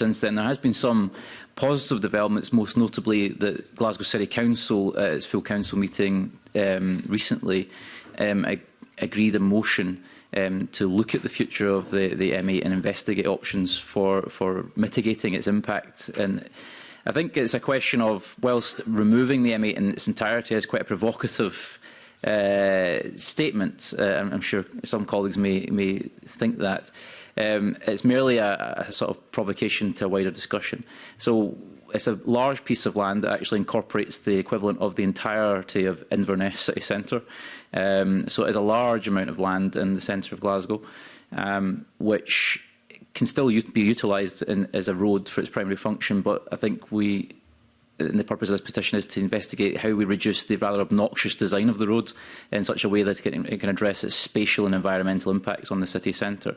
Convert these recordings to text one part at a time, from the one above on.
since then. There has been some positive developments, most notably that Glasgow City Council, at its full council meeting recently, agreed a motion to look at the future of the M8 and investigate options for mitigating its impact. And I think it's a question of, whilst removing the M8 in its entirety is quite a provocative statement, I'm sure some colleagues may think that, it's merely a sort of provocation to a wider discussion. So it's a large piece of land that actually incorporates the equivalent of the entirety of Inverness city centre. So it is a large amount of land in the centre of Glasgow, which can still be utilised as a road for its primary function. But I think and the purpose of this petition is to investigate how we reduce the rather obnoxious design of the road in such a way that it can address its spatial and environmental impacts on the city centre.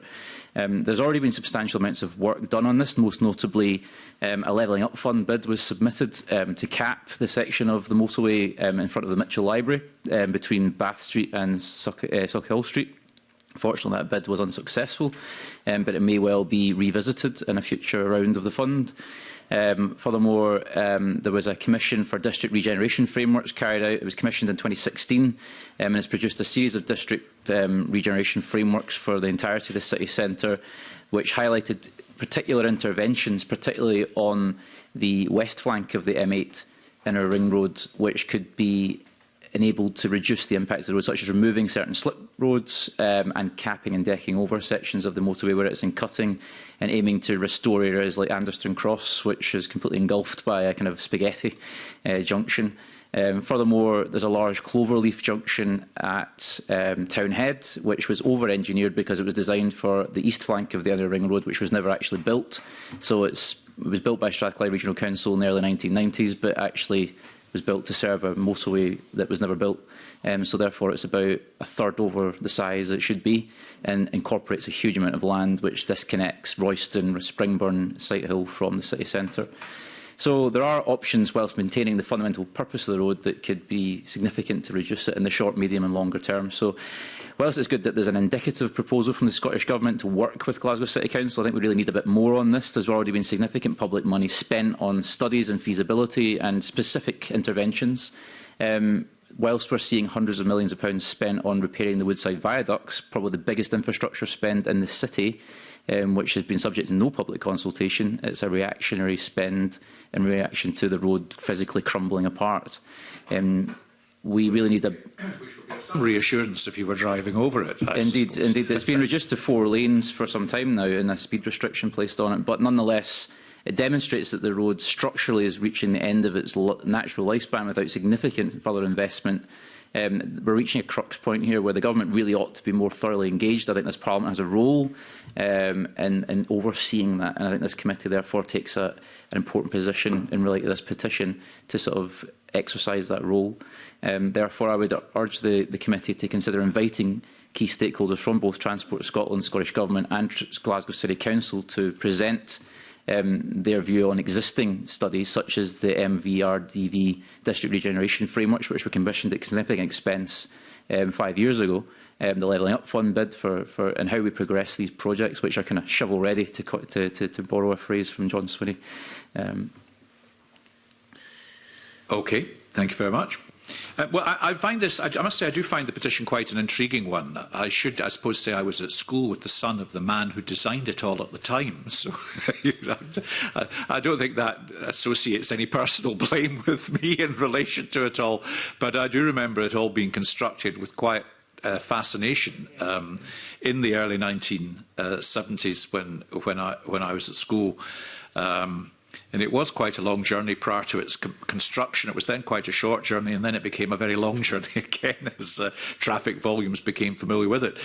There's already been substantial amounts of work done on this. Most notably, a levelling up fund bid was submitted to cap the section of the motorway in front of the Mitchell Library between Bath Street and Sauchiehall Street. Fortunately, that bid was unsuccessful, but it may well be revisited in a future round of the fund. Furthermore, there was a commission for district regeneration frameworks carried out. It was commissioned in 2016 and has produced a series of district regeneration frameworks for the entirety of the city centre, which highlighted particular interventions, particularly on the west flank of the M8 inner ring road, which could be enabled to reduce the impact of the road, such as removing certain slip roads and capping and decking over sections of the motorway where it's in cutting, and aiming to restore areas like Anderston Cross, which is completely engulfed by a kind of spaghetti junction. Furthermore, there's a large cloverleaf junction at Townhead, which was over-engineered because it was designed for the east flank of the inner ring road, which was never actually built. So it was built by Strathclyde Regional Council in the early 1990s, but actually was built to serve a motorway that was never built. So therefore it's about a third over the size it should be, and incorporates a huge amount of land which disconnects Royston, Springburn, Sighthill from the city centre. So there are options, whilst maintaining the fundamental purpose of the road, that could be significant to reduce it in the short, medium and longer term. So whilst it's good that there's an indicative proposal from the Scottish Government to work with Glasgow City Council, I think we really need a bit more on this. There's already been significant public money spent on studies and feasibility and specific interventions. Whilst we're seeing hundreds of millions of pounds spent on repairing the Woodside viaducts, probably the biggest infrastructure spend in the city, which has been subject to no public consultation, it's a reactionary spend in reaction to the road physically crumbling apart. We really need some reassurance if you were driving over it. Indeed. It's been reduced to 4 lanes for some time now, and a speed restriction placed on it. But nonetheless, it demonstrates that the road structurally is reaching the end of its natural lifespan without significant further investment. We're reaching a crux point here where the government really ought to be more thoroughly engaged. I think this Parliament has a role in overseeing that, and I think this committee therefore takes an important position in relation to this petition to sort of exercise that role. Therefore, I would urge the committee to consider inviting key stakeholders from both Transport Scotland, Scottish Government and Glasgow City Council to present their view on existing studies such as the MVRDV district regeneration frameworks, which were commissioned at significant expense 5 years ago, the levelling up fund bid and how we progress these projects, which are kind of shovel ready, to borrow a phrase from John Swinney. Okay, thank you very much. Well, I find this, I must say, I do find the petition quite an intriguing one. I suppose, say I was at school with the son of the man who designed it all at the time. So I don't think that associates any personal blame with me in relation to it all. But I do remember it all being constructed with quite fascination in the early 1970s when I was at school. And it was quite a long journey prior to its construction. It was then quite a short journey, and then it became a very long journey again as traffic volumes became familiar with it.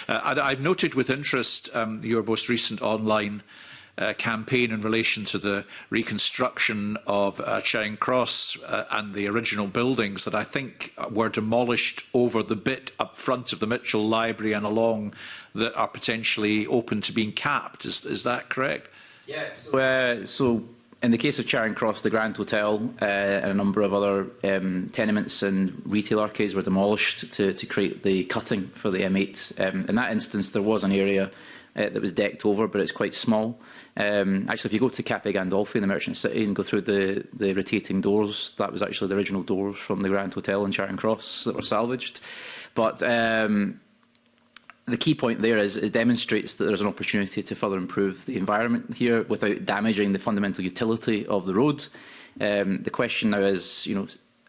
I've noted with interest your most recent online campaign in relation to the reconstruction of Charing Cross and the original buildings that I think were demolished over the bit up front of the Mitchell Library and along that are potentially open to being capped. Is that correct? Yeah, so in the case of Charing Cross, the Grand Hotel and a number of other tenements and retail arcades were demolished to create the cutting for the M8. In that instance, there was an area that was decked over, but it's quite small. Actually, if you go to Café Gandolfi in the Merchant City and go through the rotating doors, that was actually the original doors from the Grand Hotel in Charing Cross that were salvaged. But the key point there is it demonstrates that there's an opportunity to further improve the environment here without damaging the fundamental utility of the road. The question now is,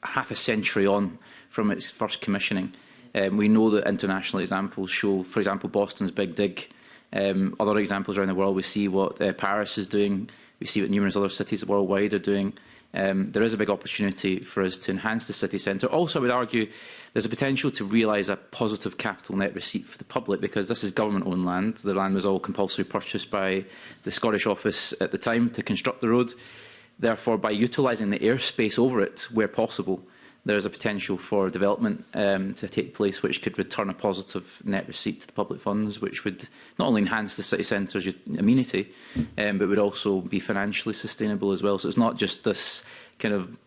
half a century on from its first commissioning, we know that international examples show, for example, Boston's Big Dig. Other examples around the world, we see what Paris is doing, we see what numerous other cities worldwide are doing. There is a big opportunity for us to enhance the city centre. Also, I would argue there's a potential to realise a positive capital net receipt for the public, because this is government-owned land. The land was all compulsory purchased by the Scottish Office at the time to construct the road. Therefore, by utilising the airspace over it where possible, there is a potential for development to take place which could return a positive net receipt to the public funds, which would not only enhance the city centre's amenity, but would also be financially sustainable as well. So it's not just this kind of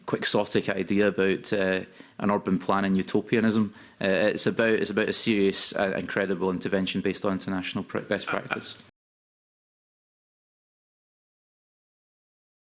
quixotic idea about an urban planning utopianism. It's about a serious and credible intervention based on international best practice.